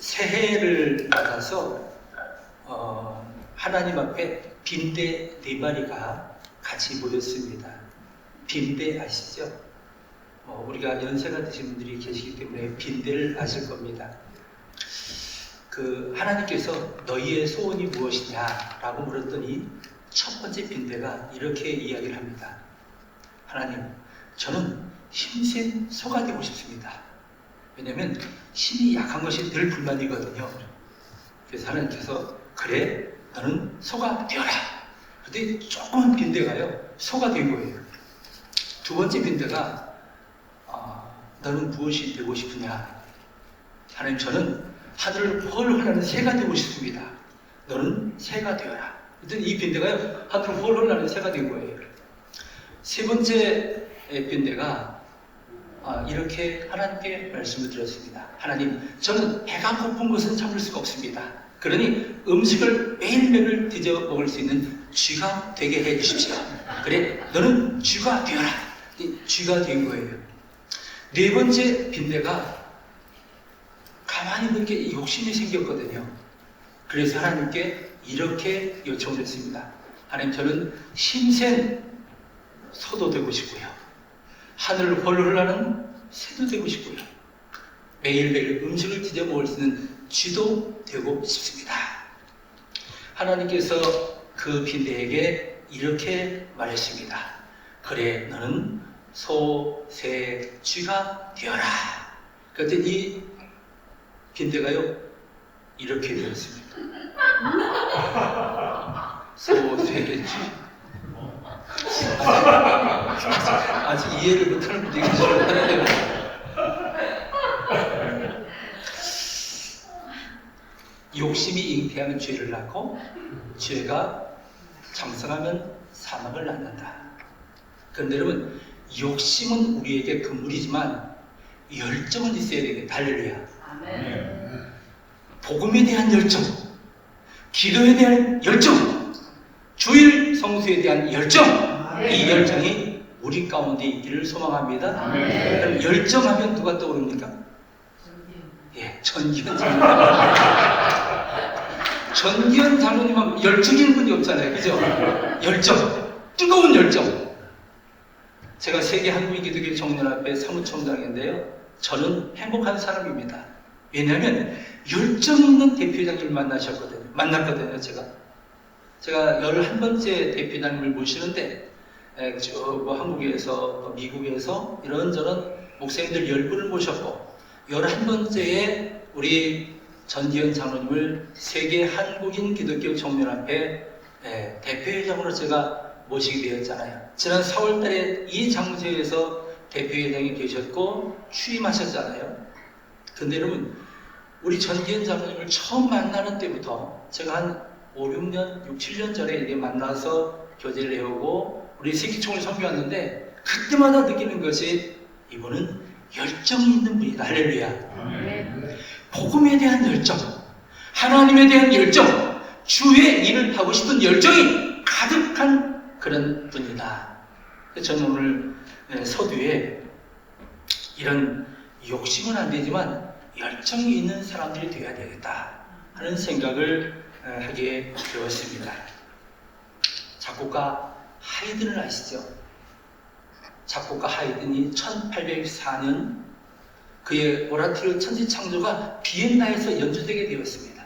새해를 맞아서 하나님 앞에 빈대 4마리가 같이 모였습니다. 빈대 아시죠? 우리가 연세가 드신 분들이 계시기 때문에 빈대를 아실 겁니다. 하나님께서 너희의 소원이 무엇이냐라고 물었더니 첫 번째 빈대가 이렇게 이야기를 합니다. 하나님, 저는 힘센 소가 되고 싶습니다. 왜냐하면 힘이 약한 것이 늘 불만이거든요. 그래서 하나님께서 그래, 너는 소가 되어라. 그런데 조그만 빈대가요, 소가 된 거예요. 두 번째 빈대가 너는 무엇이 되고 싶으냐? 하나님, 저는 하늘을 헐헐 나는 새가 되고 싶습니다. 너는 새가 되어라. 그랬더니 이 빈대가요, 하늘을 헐헐 나는 새가 된 거예요. 세 번째 빈대가 이렇게 하나님께 말씀을 드렸습니다. 하나님, 저는 배가 고픈 것은 참을 수가 없습니다. 그러니 음식을 매일매일 뒤져 먹을 수 있는 쥐가 되게 해 주십시오. 그래, 너는 쥐가 되어라. 쥐가 된 거예요. 네 번째 빈대가 가만히 보니까 욕심이 생겼거든요. 그래서 하나님께 이렇게 요청을 했습니다. 하나님, 저는 힘센 소도 되고 싶고요, 하늘을 헐헐 나는 새도 되고 싶고요, 매일매일 음식을 뒤져 먹을 수 있는 쥐도 되고 싶습니다. 하나님께서 그 빈대에게 이렇게 말했습니다. 그래, 너는 소, 새, 쥐가 되어라. 그런데 이 빈대가요, 이렇게 되었습니다. 소, 새, 쥐. 아직 이해를 못하는 분들이 계시는데, 욕심이 잉태하면 죄를 낳고 죄가 장성하면 사망을 낳는다. 그런데 여러분, 욕심은 우리에게 금물이지만 열정은 있어야 되겠다. 할렐루야. 복음에 대한 열정, 기도에 대한 열정, 주일 성수에 대한 열정, 이 열정이 우리 가운데 있기를 소망합니다. 그럼 열정하면 누가 떠오릅니까? 전기현 장로님. 전기현 장로님 하면 열정인 분이 없잖아요. 그죠? 열정, 뜨거운 열정. 제가 세계 한국인 기독교 청년합회 사무총장인데요, 저는 행복한 사람입니다. 왜냐하면 열정 있는 대표장님을 만났거든요. 제가 11번째 대표장님을 모시는데, 한국에서 미국에서 이런저런 목사님들 10분을 모셨고, 11번째에 우리 전기현 장로님을 세계 한국인 기독교 청년합회 대표회장으로 제가 모시게 되었잖아요. 지난 4월달에 이 장소에서 대표회장이 되셨고 취임하셨잖아요. 근데 여러분, 우리 전기현 장로님을 처음 만나는 때부터 제가 한 5, 6년, 6, 7년 전에 이제 만나서 교제를 해오고 우리 세기총을 섬겨왔는데, 그때마다 느끼는 것이 이분은 열정이 있는 분이다. 할렐루야. 복음에 대한 열정, 하나님에 대한 열정, 주의 일을 하고 싶은 열정이 가득한 그런 분이다. 저는 오늘 서두에 이런 욕심은 안 되지만 열정이 있는 사람들이 되어야 되겠다 하는 생각을 하게 되었습니다. 작곡가 하이든을 아시죠? 작곡가 하이든이 1804년 그의 오라토리오 천지창조가 비엔나에서 연주되게 되었습니다.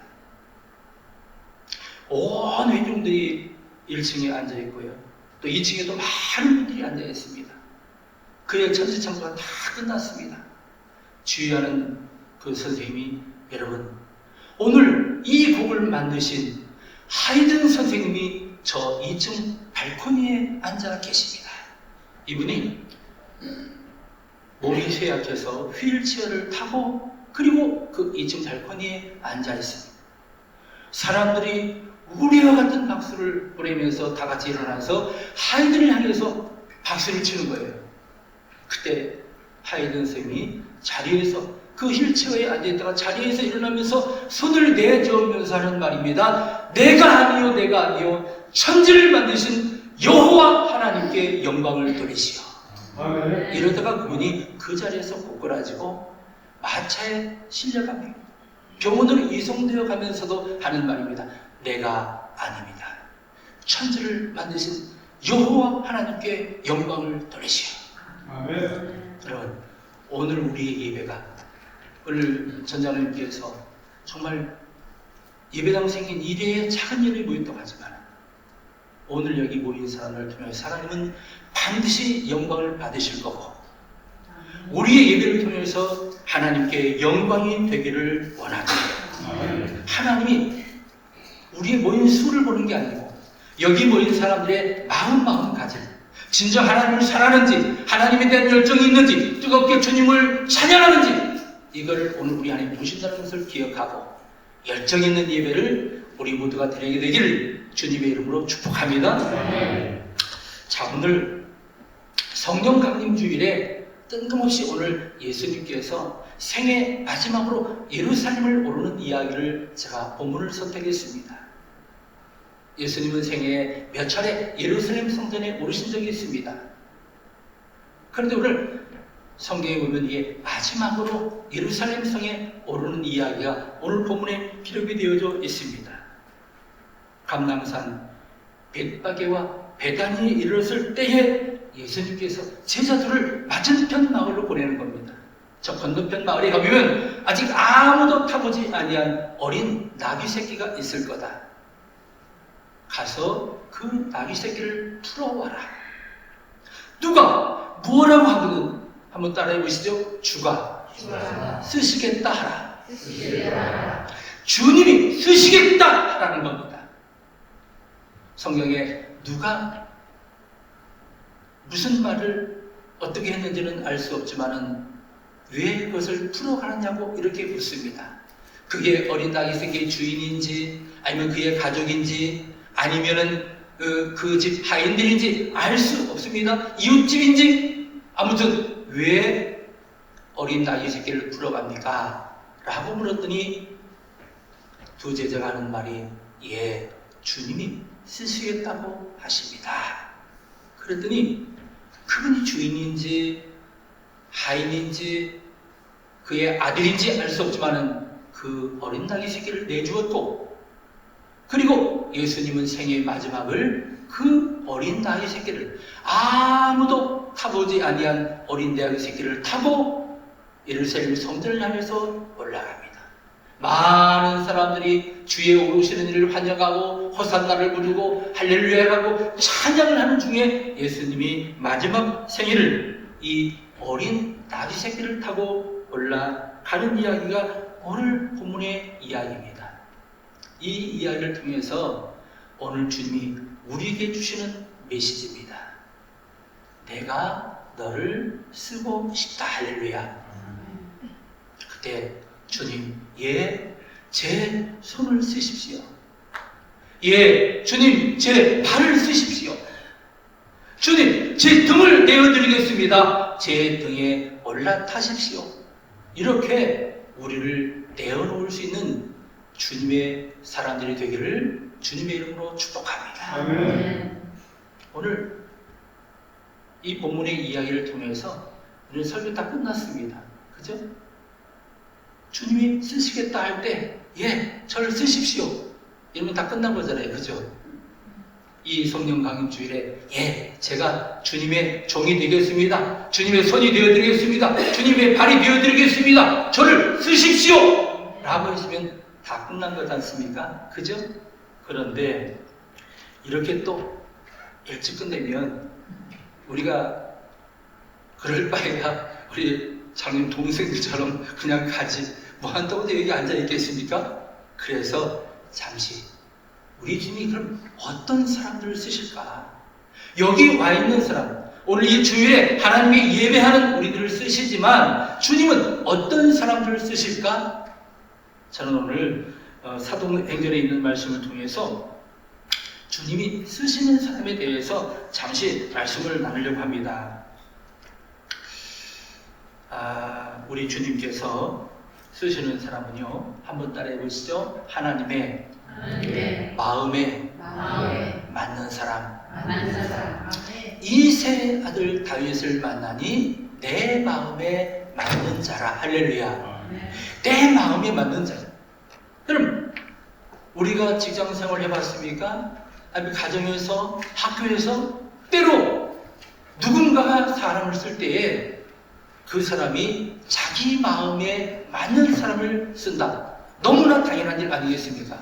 온 회중들이 1층에 앉아 있고요, 또 2층에도 많은 분들이 앉아 있습니다. 그의 천지창조가 다 끝났습니다. 주의하는 그 선생님이, 여러분, 오늘 이 곡을 만드신 하이든 선생님이 저 2층 발코니에 앉아 계십니다. 이분이 몸이 쇠약해서 휠체어를 타고 그리고 그 2층 발코니에 앉아 있습니다. 사람들이 우리와 같은 박수를 보내면서 다 같이 일어나서 하이든을 향해서 박수를 치는 거예요. 그때 하이든 선생님이 자리에서 그 휠체어에 앉아있다가 자리에서 일어나면서 손을 내저으면서 하는 말입니다. 내가 아니요 천지를 만드신 여호와 하나님께 영광을 돌리시오. 이러다가 그분이 그 자리에서 고꾸라지고 마차에 실려갑니다. 병원으로 이송되어 가면서도 하는 말입니다. 내가 아닙니다. 천지를 만드신 여호와 하나님께 영광을 돌리시오. 아멘. 여러분, 오늘 우리의 예배가, 오늘 전장님께서 정말 예배당 생긴 이래의 작은 일이 모였다고 하지만 오늘 여기 모인 사람을 통해서 하나님은 반드시 영광을 받으실 거고 우리의 예배를 통해서 하나님께 영광이 되기를 원합니다. 하나님이 우리의 모인 수를 보는 게 아니고 여기 모인 사람들의 마음가짐, 진정 하나님을 사랑하는지, 하나님에 대한 열정이 있는지, 뜨겁게 주님을 찬양하는지, 이걸 오늘 우리 안에 보신다는 것을 기억하고 열정 있는 예배를 우리 모두가 드리게 되기를 주님의 이름으로 축복합니다. 자, 오늘 성령 강림 주일에 뜬금없이 오늘 예수님께서 생애 마지막으로 예루살렘을 오르는 이야기를 제가 본문을 선택했습니다. 예수님은 생애에 몇 차례 예루살렘 성전에 오르신 적이 있습니다. 그런데 오늘 성경에 보면 이게 마지막으로 예루살렘 성에 오르는 이야기가 오늘 본문에 기록이 되어져 있습니다. 감람산 벳바게와 베다니에 이르렀을 때에 예수님께서 제자들을 맞은편 마을로 보내는 겁니다. 저 건너편 마을에 가보면 아직 아무도 타보지 아니한 어린 나귀 새끼가 있을 거다. 가서 그 나귀 새끼를 풀어와라. 누가 뭐라고 하거든 한번 따라해 보시죠. 주가 쓰시겠다 하라. 주님이 쓰시겠다 하라는 겁니다. 성경에 누가 무슨 말을 어떻게 했는지는 알 수 없지만은 왜 그것을 풀어가느냐고 이렇게 묻습니다. 그게 어린 나귀 새끼의 주인인지 아니면 그의 가족인지 아니면은 그 집 하인들인지 알 수 없습니다. 이웃집인지 아무튼 왜 어린 나귀 새끼를 풀어갑니까? 라고 물었더니 두 제자가 하는 말이 예, 주님이 쓰시겠다고 하십니다. 그랬더니 그분이 주인인지 하인인지 그의 아들인지 알 수 없지만은 그 어린 나귀 새끼를 내주었고 그리고 예수님은 생애의 마지막을 그 어린 나귀 새끼를 아무도 타보지 아니한 어린 나귀 새끼를 타고 예루살렘 성전을 향해서 올라갑니다. 많은 사람들이 주의 오르시는 일을 환영하고 호산나를 부르고 할렐루야라고 찬양을 하는 중에 예수님이 마지막 생일을 이 어린 나귀 새끼를 타고 올라가는 이야기가 오늘 본문의 이야기입니다. 이 이야기를 통해서 오늘 주님이 우리에게 주시는 메시지입니다. 내가 너를 쓰고 싶다. 할렐루야. 그때 주님, 예, 제 손을 쓰십시오. 예, 주님, 제 발을 쓰십시오. 주님, 제 등을 내어드리겠습니다. 제 등에 올라타십시오. 이렇게 우리를 내어놓을 수 있는 주님의 사람들이 되기를 주님의 이름으로 축복합니다. 아멘. 오늘 이 본문의 이야기를 통해서 오늘 설교 다 끝났습니다. 그죠? 주님이 쓰시겠다 할 때, 예, 저를 쓰십시오. 이러면 다 끝난 거잖아요. 그죠? 이 성령 강림 주일에, 예, 제가 주님의 종이 되겠습니다. 주님의 손이 되어드리겠습니다. 주님의 발이 되어드리겠습니다. 저를 쓰십시오! 라고 했으면 다 끝난 것 않습니까? 그죠? 그런데 이렇게 또 일찍 끝내면 우리가 그럴 바에야 우리 장님 동생들처럼 그냥 가지 뭐 한다고 여기 앉아 있겠습니까? 그래서 잠시 우리 주님이 그럼 어떤 사람들을 쓰실까? 여기 와 있는 사람, 오늘 이 주일에 하나님께 예배하는 우리들을 쓰시지만 주님은 어떤 사람들을 쓰실까? 저는 오늘 사도행전에 있는 말씀을 통해서 주님이 쓰시는 사람에 대해서 잠시 말씀을 나누려고 합니다. 우리 주님께서 쓰시는 사람은요, 한번 따라해 보시죠. 하나님의 마음에 맞는 사람. 이세 아들 다윗을 만나니 내 마음에 맞는 자라. 할렐루야. 내 마음에 맞는 자. 그럼 우리가 직장생활 해봤습니까? 아니면 가정에서, 학교에서 때로 누군가가 사람을 쓸 때에 그 사람이 자기 마음에 맞는 사람을 쓴다. 너무나 당연한 일 아니겠습니까?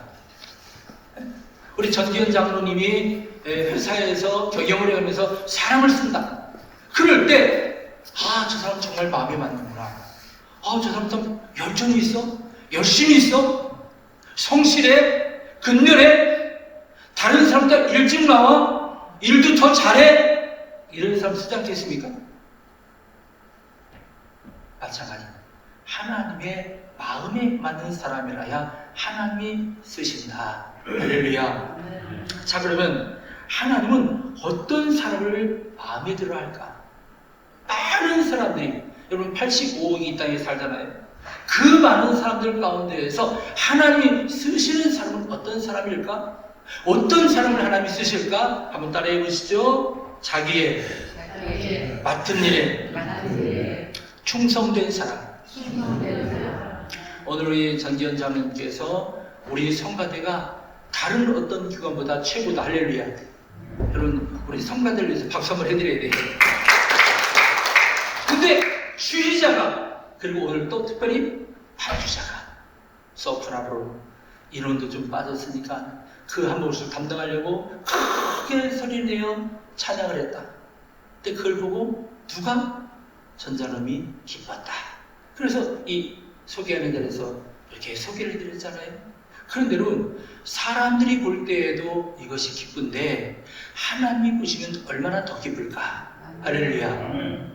우리 전기현 장로님이 회사에서 경영을 해가면서 사람을 쓴다. 그럴 때, 저 사람 정말 마음에 맞는구나. 저 사람 참 열정이 있어? 열심히 있어? 성실해? 근면해? 다른 사람보다 일찍 나와? 일도 더 잘해? 이런 사람 쓰지 않겠습니까? 마찬가지. 하나님의 마음에 맞는 사람이라야 하나님이 쓰신다. 할렐루야. 자, 그러면 하나님은 어떤 사람을 마음에 들어 할까? 많은 사람들이, 여러분 85억이 이 땅에 살잖아요. 그 많은 사람들 가운데에서 하나님이 쓰시는 사람은 어떤 사람일까? 어떤 사람을 하나님이 쓰실까? 한번 따라해 보시죠. 자기의 맡은 일에 충성된 사람. 오늘 우리 전기현 장로님께서 우리 성가대가 다른 어떤 기관보다 최고다. 할렐루야. 여러분, 우리 성가대를 위해서 박수 한번 해드려야 돼요. 근데 주의자가, 그리고 오늘 또 특별히 반주자가, 소프라노로 인원도 좀 빠졌으니까 그 한 몫을 담당하려고 크게 소리내어 찬양을 했다. 근데 그걸 보고 누가? 전자놈이 기뻤다. 그래서 이 소개하는 자리에서 이렇게 소개를 드렸잖아요. 그런데 여러분, 사람들이 볼 때에도 이것이 기쁜데 하나님이 보시면 얼마나 더 기쁠까? 할렐루야.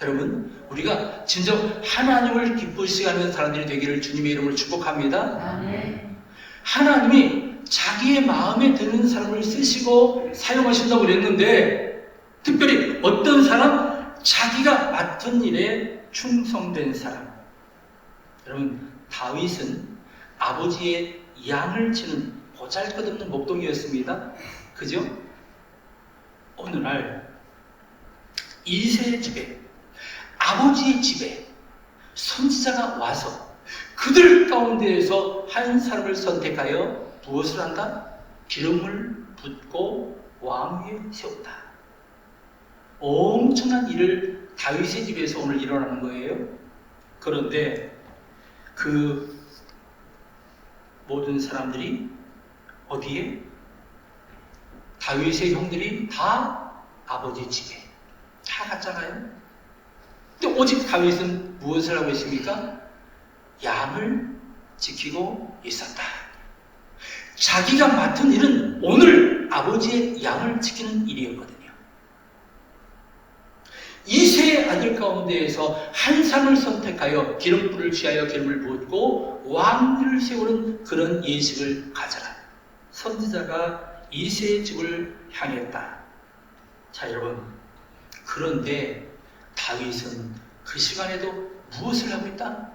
여러분, 우리가 진정 하나님을 기쁘시게 하는 사람들이 되기를 주님의 이름으로 축복합니다. 하나님이 자기의 마음에 드는 사람을 쓰시고 사용하신다고 그랬는데, 특별히 어떤 사람? 자기가 맡은 일에 충성된 사람. 여러분, 다윗은 아버지의 양을 치는 보잘것없는 목동이었습니다. 그죠? 어느 날 이새의 집에, 아버지의 집에 선지자가 와서 그들 가운데에서 한 사람을 선택하여 무엇을 한다? 기름을 붓고 왕 위에 세운다. 엄청난 일을 다윗의 집에서 오늘 일어나는 거예요. 그런데 그 모든 사람들이 어디에? 다윗의 형들이 다 아버지 집에 다 갔잖아요. 근데 오직 다윗은 무엇을 하고 있습니까? 양을 지키고 있었다. 자기가 맡은 일은 오늘 아버지의 양을 지키는 일이었거든요. 이새의 아들 가운데에서 한 사람을 선택하여 기름불을 취하여 기름을 붓고 왕을 세우는 그런 예식을 가져라. 선지자가 이새의 집을 향했다. 자, 여러분, 그런데 다윗은 그 시간에도 무엇을 하고 있다?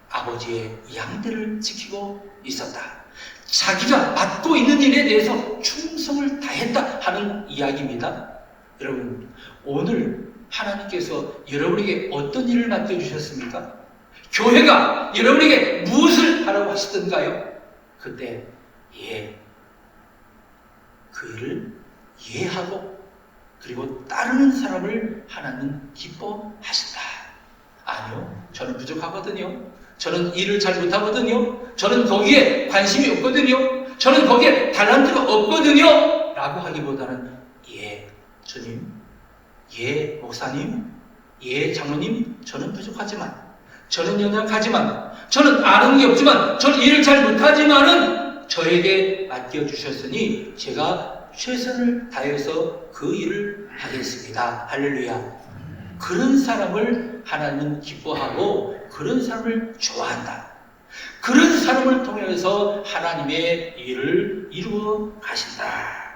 아버지의 양들을 지키고 있었다. 자기가 맡고 있는 일에 대해서 충성을 다했다 하는 이야기입니다. 여러분, 오늘 하나님께서 여러분에게 어떤 일을 맡겨주셨습니까? 교회가 여러분에게 무엇을 하라고 하시던가요? 그때 그 일을 이해하고 그리고 따르는 사람을 하나님은 기뻐하신다. 아니요, 저는 부족하거든요. 저는 일을 잘 못하거든요. 저는 거기에 관심이 없거든요. 저는 거기에 달란트가 없거든요. 라고 하기보다는 주님, 목사님, 장로님, 저는 부족하지만, 저는 연약하지만, 저는 아는 게 없지만, 저는 일을 잘 못하지만은 저에게 맡겨주셨으니 제가 최선을 다해서 그 일을 하겠습니다. 할렐루야. 그런 사람을 하나님은 기뻐하고 그런 사람을 좋아한다. 그런 사람을 통해서 하나님의 일을 이루어 가신다.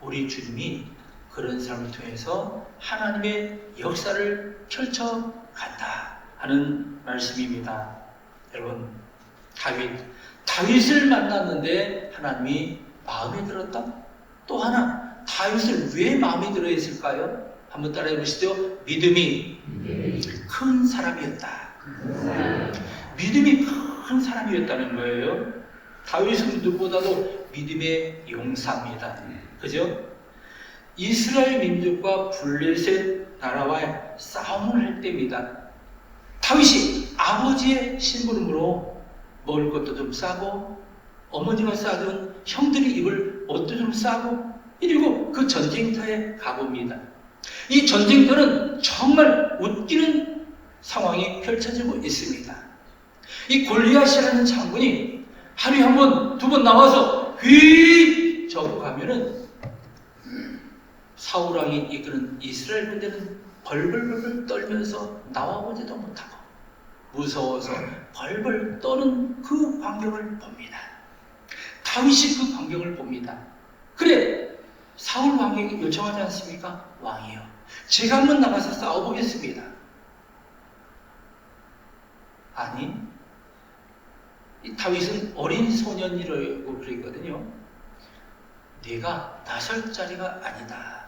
우리 주님이 그런 사람을 통해서 하나님의 역사를 펼쳐간다 하는 말씀입니다. 여러분, 다윗을 만났는데 하나님이 마음에 들었다? 또 하나, 다윗을 왜 마음에 들어 했을까요? 한번 따라해 보시죠. 믿음이 큰 사람이었다. 믿음이 큰 사람이었다는 거예요. 다윗은 누구보다도 믿음의 용사입니다. 그죠? 이스라엘 민족과 블레셋 나라와 싸움을 할 때입니다. 다윗이 아버지의 심부름으로 먹을 것도 좀 싸고 어머니가 싸준 형들이 입을 옷도 좀 싸고 그리고 그 전쟁터에 가봅니다. 이 전쟁터는 정말 웃기는 상황이 펼쳐지고 있습니다. 이 골리앗이라는 장군이 하루에 한 번, 두 번 나와서 휘 저고 가면은 사울 왕이 이끄는 이스라엘 군대는 벌벌벌 떨면서 나와보지도 못하고 무서워서 벌벌 떠는 그 광경을 봅니다. 다윗이 그 광경을 봅니다. 그래, 사울 왕에게 요청하지 않습니까? 왕이요, 제가 한번 나가서 싸워보겠습니다. 아니, 이 다윗은 어린 소년이라고 그랬거든요. 내가 나설 자리가 아니다.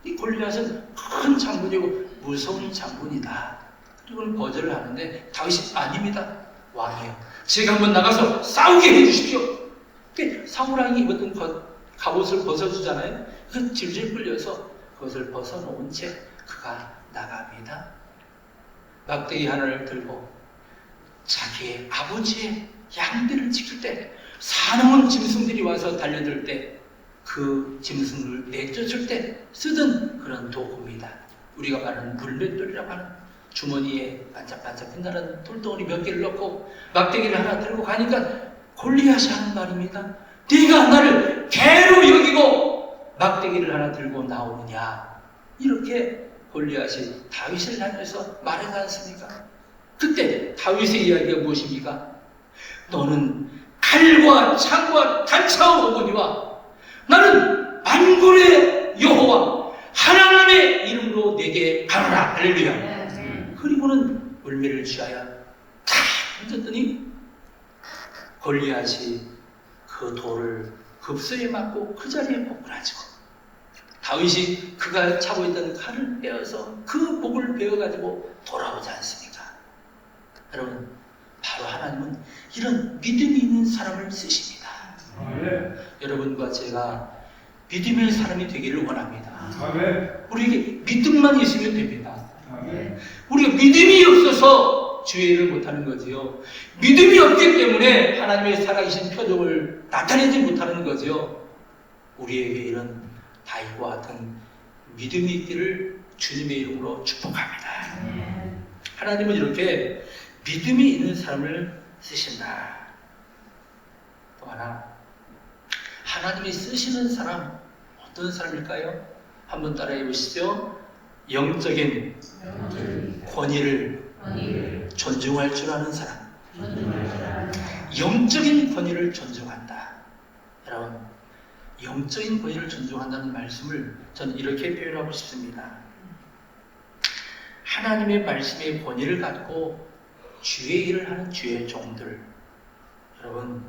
이 골리앗은 큰 장군이고 무서운 장군이다. 그리고는 거절을 하는데 다윗이 아닙니다. 왕이요, 제가 한번 나가서 싸우게 해주십시오. 사울 왕이 입었던 갑옷을 벗어주잖아요. 그 질질 끌려서 그것을 벗어놓은 채 그가 나갑니다. 막대기 하나를 들고 자기의 아버지의 양들을 지킬 때 사나운 짐승들이 와서 달려들 때 그 짐승을 내쫓을 때 쓰던 그런 도구입니다. 우리가 말하는 물맷돌이라고 하는 주머니에 반짝반짝 빛나는 돌덩어리 몇 개를 넣고 막대기를 하나 들고 가니까 골리앗이 하는 말입니다. 네가 나를 개로 여기고 막대기를 하나 들고 나오느냐. 이렇게 골리앗이 다윗을 향해서 말하지 않습니까? 그때 다윗의 이야기가 무엇입니까? 너는 칼과 창과 단차와 오거니와 나는 만군의 여호와 하나님의 이름으로 내게 가노라. 할렐루야. 그리고는 물매를 취하여 탁 던졌더니 골리앗이 그 돌을 급소에 맞고 그 자리에 복구하죠. 다윗이 그가 차고 있던 칼을 빼어서 그 목을 베어가지고 돌아오지 않습니까? 여러분, 바로 하나님은 이런 믿음이 있는 사람을 쓰십니다. 여러분과 제가 믿음의 사람이 되기를 원합니다. 우리에게 믿음만 있으면 됩니다. 우리가 믿음이 없어서 주의 일을 못하는 거지요. 믿음이 없기 때문에 하나님의 살아계신 표적을 나타내지 못하는 거지요. 우리에게 이런 다윗과 같은 믿음이 있기를 주님의 이름으로 축복합니다. 하나님은 이렇게 믿음이 있는 사람을 쓰신다. 또 하나, 하나님이 쓰시는 사람 어떤 사람일까요? 한번 따라해 보시죠. 영적인 권위를 존중할 줄 아는 사람. 영적인 권위를 존중한다. 여러분, 영적인 권위를 존중한다는 말씀을 저는 이렇게 표현하고 싶습니다. 하나님의 말씀의 권위를 갖고 주의 일을 하는 주의 종들, 여러분,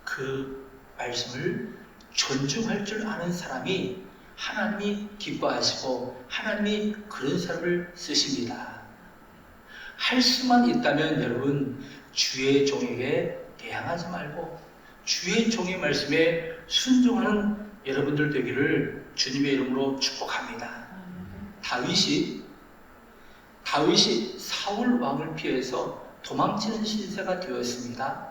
그 말씀을 존중할 줄 아는 사람이 하나님이 기뻐하시고 하나님이 그런 사람을 쓰십니다. 할 수만 있다면 여러분, 주의 종에게 대항하지 말고 주의 종의 말씀에 순종하는 여러분들 되기를 주님의 이름으로 축복합니다. 다윗이 사울 왕을 피해서 도망치는 신세가 되었습니다.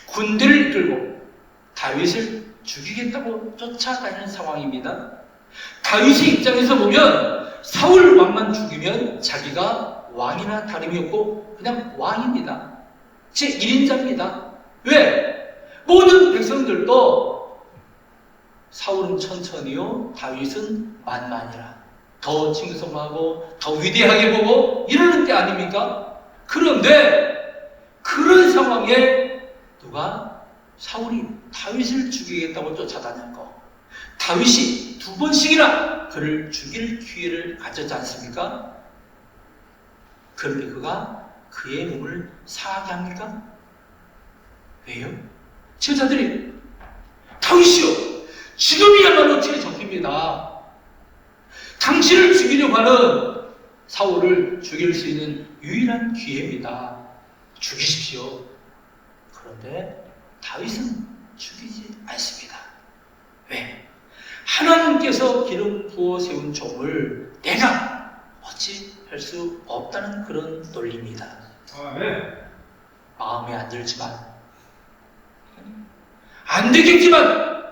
군대를 이끌고 다윗을 죽이겠다고 쫓아다니는 상황입니다. 다윗의 입장에서 보면 사울 왕만 죽이면 자기가 왕이나 다름이 없고 그냥 왕입니다. 제 1인자입니다. 왜? 모든 백성들도 사울은 천천히요, 다윗은 만만이라 더 칭송하고 더 위대하게 보고 이러는 때 아닙니까? 그런데 그런 상황에 누가 사울이 다윗을 죽이겠다고 쫓아다녔고 다윗이 2번씩이나 그를 죽일 기회를 가졌지 않습니까? 그런데 그가 그의 몸을 상하게 합니까? 왜요? 제자들이 다윗이요, 지금이야말로 제 적입니다. 당신을 죽이려고 하는 사울을 죽일 수 있는 유일한 기회입니다. 죽이십시오. 그런데 다윗은 죽이지 않습니다. 왜? 하나님께서 기름 부어 세운 종을 내가 어찌 할 수 없다는 그런 논리입니다. 마음에 안 들지만, 안 되겠지만,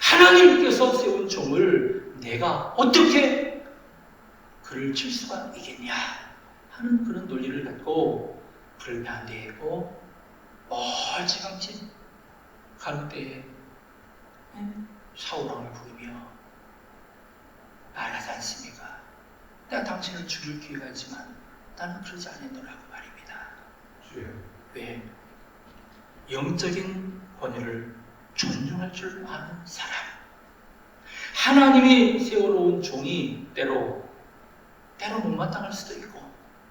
하나님께서 세운 종을 내가 어떻게 그를 칠 수가 있겠냐 하는 그런 논리를 갖고 그를 반대하고 멀찌감치 가는 때에 사울왕을 부르며 말하지 않습니까? 내가 당신을 죽일 기회가 있지만 나는 그러지 않았노라고 말입니다. 왜? 영적인 권위를 존중할 줄 아는 사람. 하나님이 세워놓은 종이 때로 못마땅할 수도 있고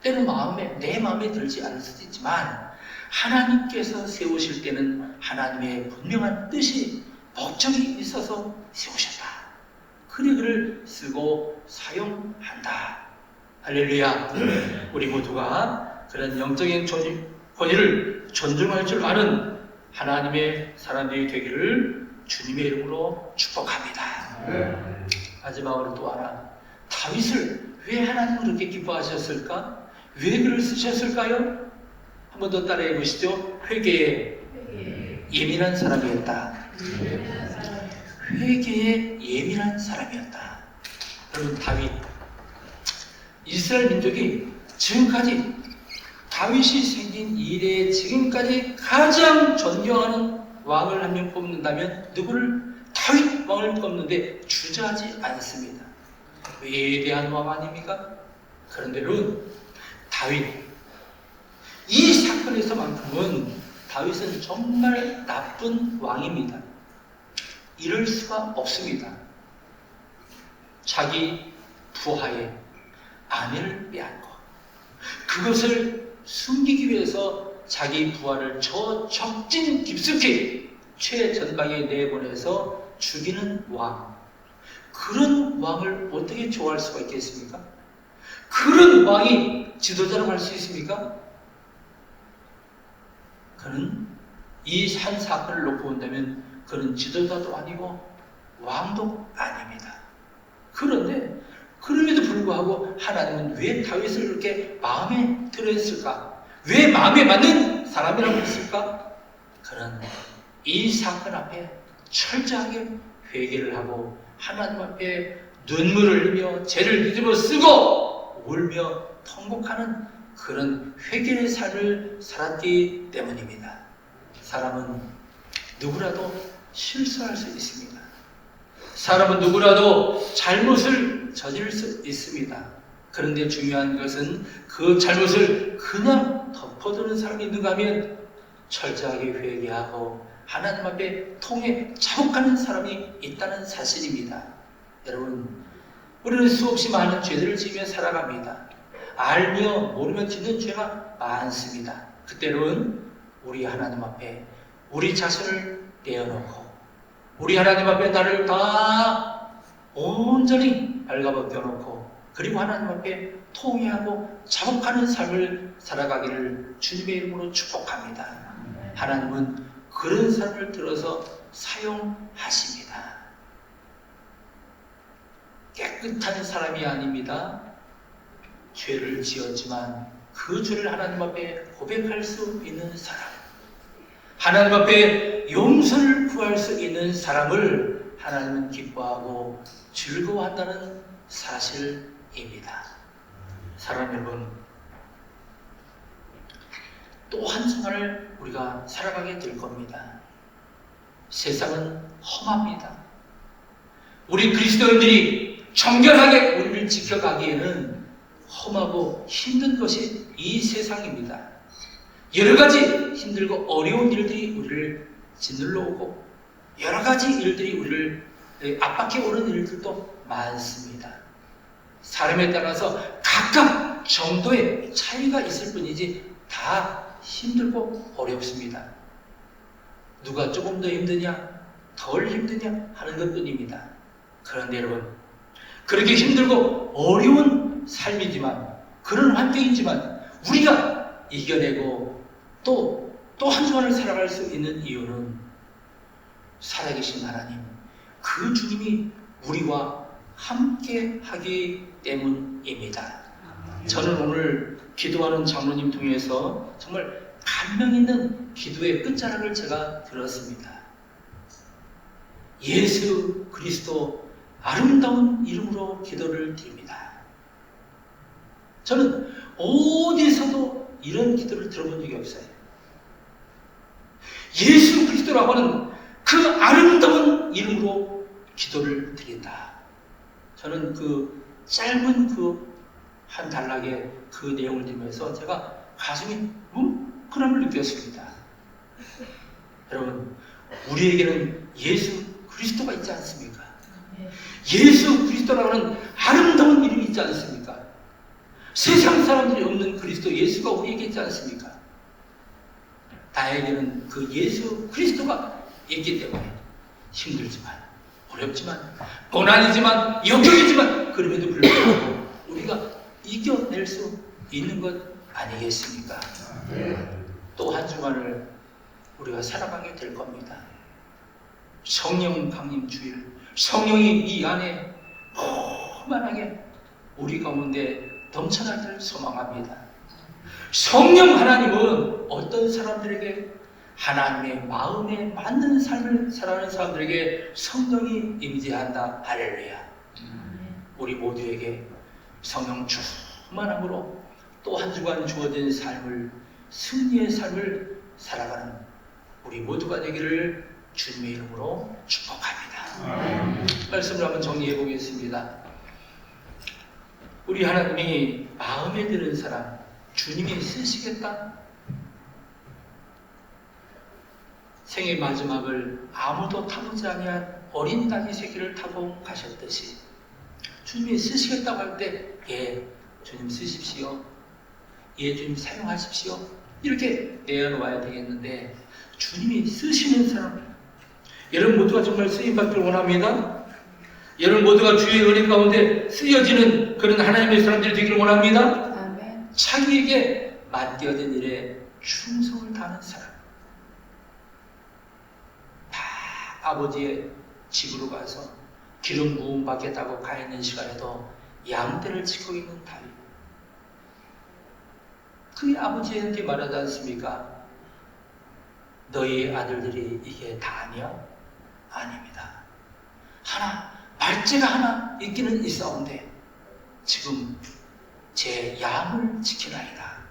때로 내 마음에 들지 않을 수도 있지만 하나님께서 세우실 때는 하나님의 분명한 뜻이 목적이 있어서 세우셨다. 그리 그를 쓰고 사용한다. 할렐루야. 우리 모두가 그런 영적인 권위를 존중할 줄 아는 하나님의 사람들이 되기를 주님의 이름으로 축복합니다. 마지막으로 또 하나, 다윗을 왜 하나님은 그렇게 기뻐하셨을까? 왜 그를 쓰셨을까요? 한 번 더 따라해 보시죠. 회개에 예민한 사람이었다. 회개에 예민한 사람이었다. 여러분, 다윗, 이스라엘 민족이 지금까지 다윗이 생긴 이래 지금까지 가장 존경하는 왕을 한 명 뽑는다면 누구를? 다윗 왕을 뽑는데 주저하지 않습니다. 위대한 왕 아닙니까? 그런데는 다윗, 이 사건에서만큼은 다윗은 정말 나쁜 왕입니다. 이럴 수가 없습니다. 자기 부하의 아내를 빼앗고 그것을 숨기기 위해서 자기 부하를 저 적진 깊숙이 최전방에 내보내서 죽이는 왕. 그런 왕을 어떻게 좋아할 수가 있겠습니까? 그런 왕이 지도자라고 할 수 있습니까? 그는 이 한 사건을 놓고 본다면 그는 지도자도 아니고 왕도 아닙니다. 그런데 그럼에도 불구하고 하나님은 왜 다윗을 그렇게 마음에 들었을까? 왜 마음에 맞는 사람이라고 했을까? 그는 이 사건 앞에 철저하게 회개를 하고 하나님 앞에 눈물을 흘리며 죄를 뒤집어 쓰고 울며 통곡하는 그런 회개의 삶을 살았기 때문입니다. 사람은 누구라도 실수할 수 있습니다. 사람은 누구라도 잘못을 저지를 수 있습니다. 그런데 중요한 것은 그 잘못을 그냥 덮어두는 사람이 있는가 하면 철저하게 회개하고 하나님 앞에 통해 자복하는 사람이 있다는 사실입니다. 여러분, 우리는 수없이 많은 죄들을 지으며 살아갑니다. 알며 모르며 짓는 죄가 많습니다. 그때는 우리 하나님 앞에 우리 자신을 떼어놓고 우리 하나님 앞에 나를 다 온전히 발가벗겨놓고 그리고 하나님 앞에 통회하고 자복하는 삶을 살아가기를 주님의 이름으로 축복합니다. 하나님은 그런 삶을 들어서 사용하십니다. 깨끗한 사람이 아닙니다. 죄를 지었지만 그 죄를 하나님 앞에 고백할 수 있는 사람, 하나님 앞에 용서를 구할 수 있는 사람을 하나님은 기뻐하고 즐거워한다는 사실입니다. 사랑 여러분, 또 한 생활을 우리가 살아가게 될 겁니다. 세상은 험합니다. 우리 그리스도인들이 정결하게 우리를 지켜가기에는 험하고 힘든 것이 이 세상입니다. 여러 가지 힘들고 어려운 일들이 우리를 짓눌러 오고 여러 가지 일들이 우리를 압박해 오는 일들도 많습니다. 사람에 따라서 각각 정도의 차이가 있을 뿐이지 다 힘들고 어렵습니다. 누가 조금 더 힘드냐, 덜 힘드냐 하는 것 뿐입니다. 그런데 여러분, 그렇게 힘들고 어려운 그런 삶이지만, 그런 환경이지만 우리가 이겨내고 또 한 주간을 살아갈 수 있는 이유는 살아계신 하나님, 그 주님이 우리와 함께 하기 때문입니다. 저는 오늘 기도하는 장로님 통해서 정말 감명 있는 기도의 끝자락을 제가 들었습니다. 예수 그리스도 아름다운 이름으로 기도를 드립니다. 저는 어디서도 이런 기도를 들어본 적이 없어요. 예수 그리스도라고 하는 그 아름다운 이름으로 기도를 드린다. 저는 그 짧은 그 한 단락의 그 내용을 들으면서 제가 가슴이 뭉클함을 느꼈습니다. 여러분, 우리에게는 예수 그리스도가 있지 않습니까? 예수 그리스도라고 하는 아름다운 이름이 있지 않습니까? 세상 사람들이 없는 그리스도 예수가 우리에게 있지 않습니까? 나에게는 그 예수 그리스도가 있기 때문에 힘들지만, 어렵지만, 고난이지만, 역경이지만, 그럼에도 불구하고 우리가 이겨낼 수 있는 것 아니겠습니까? 또 한 주간을 우리가 살아가게 될 겁니다. 성령 강림 주일, 성령이 이 안에 충만하게 우리 가운데 넘쳐나기를 소망합니다. 성령 하나님은 어떤 사람들에게, 하나님의 마음에 맞는 삶을 살아가는 사람들에게 성령이 임재한다. 할렐루야. 우리 모두에게 성령 충만함으로 또 한 주간 주어진 삶을, 승리의 삶을 살아가는 우리 모두가 되기를 주님의 이름으로 축복합니다. 말씀을 한번 정리해 보겠습니다. 우리 하나님이 마음에 드는 사람, 주님이 쓰시겠다? 생의 마지막을 아무도 타보지 아니한 어린 닭이 새끼를 타고 가셨듯이 주님이 쓰시겠다고 할 때, 예, 주님 쓰십시오. 예, 주님 사용하십시오. 이렇게 내어놓아야 되겠는데, 주님이 쓰시는 사람, 여러분 모두가 정말 쓰임받기를 원합니다. 여러분 모두가 주의 은혜 가운데 쓰여지는 그런 하나님의 사람들이 되기를 원합니다. 아멘. 자기에게 맡겨진 일에 충성을 다하는 사람, 다 아버지의 집으로 가서 기름 부음 받겠다고 가 있는 시간에도 양떼를 치고 있는 다윗, 그의 아버지한테 말하지 않습니까? 너희 아들들이 이게 다냐? 아닙니다. 말째가 하나 있기는 있사온데 지금 제 양을 지키나이다.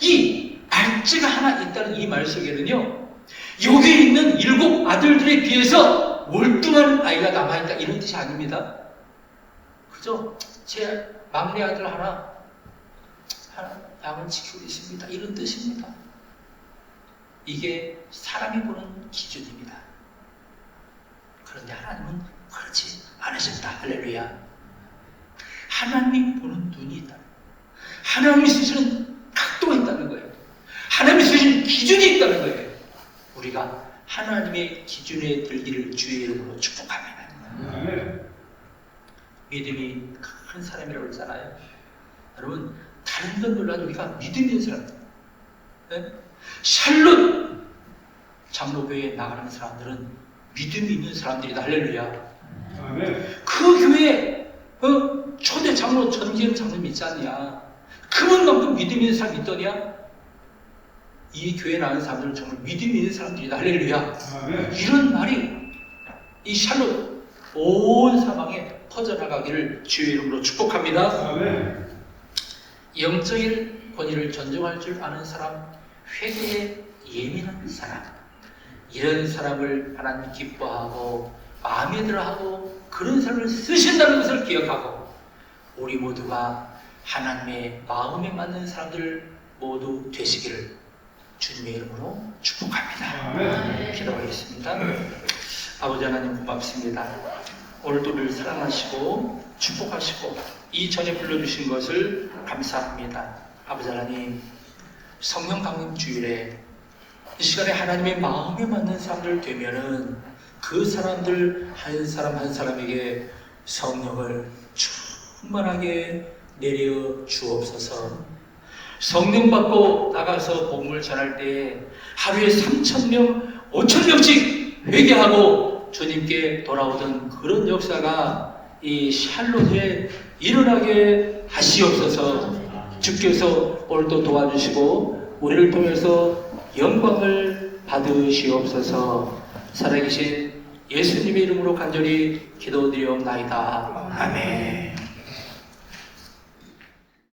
이 말째가 하나 있다는 이 말 속에는요, 여기 있는 7 아들들에 비해서 월등한 아이가 남아있다, 이런 뜻이 아닙니다. 그죠? 제 막내 아들 하나 양을 지키고 있습니다, 이런 뜻입니다. 이게 사람이 보는 기준입니다. 그런데 하나님은 그렇지 않으셨다. 할렐루야. 하나님이 보는 눈이 있다. 하나님이 쓰시는 각도가 있다는 거예요. 하나님이 쓰시는 기준이 있다는 거예요. 우리가 하나님의 기준에 들기를 주의 이름으로 축복합니다. 믿음이 큰 사람이라고 그러잖아요. 여러분, 다른 건 몰라도 우리가 믿음 있는 사람, 네? 샬롯 장로교회에 나가는 사람들은 믿음이 있는 사람들이다. 할렐루야. 그 교회에 초대 장로, 전기현 장로님 있지 않냐? 그분만큼 믿음 있는 사람이 있더냐? 이 교회에 나가는 사람들은 정말 믿음 있는 사람들이다. 할렐루야. 이런 말이 이 샬롯 온 사방에 퍼져나가기를 주의 이름으로 축복합니다. 영적인 권위를 존중할 줄 아는 사람, 회개에 예민한 사람, 이런 사람을 하나님 기뻐하고 마음에 들어하고 그런 사람을 쓰신다는 것을 기억하고 우리 모두가 하나님의 마음에 맞는 사람들 모두 되시기를 주님의 이름으로 축복합니다. 기도하겠습니다. 아버지 하나님 고맙습니다. 오늘도 늘 사랑하시고 축복하시고 이전에 불러주신 것을 감사합니다. 아버지 하나님, 성령 강림 주일에 이 시간에 하나님의 마음에 맞는 사람들 되면은 그 사람들 한 사람 한 사람에게 성령을 충만하게 내려 주옵소서. 성령 받고 나가서 복음을 전할 때에 하루에 3,000명, 5,000명씩 회개하고 주님께 돌아오던 그런 역사가 이 샬롯에 일어나게 하시옵소서. 주께서 오늘도 도와주시고 우리를 통해서 영광을 받으시옵소서. 살아계신 예수님의 이름으로 간절히 기도드리옵나이다. 아멘.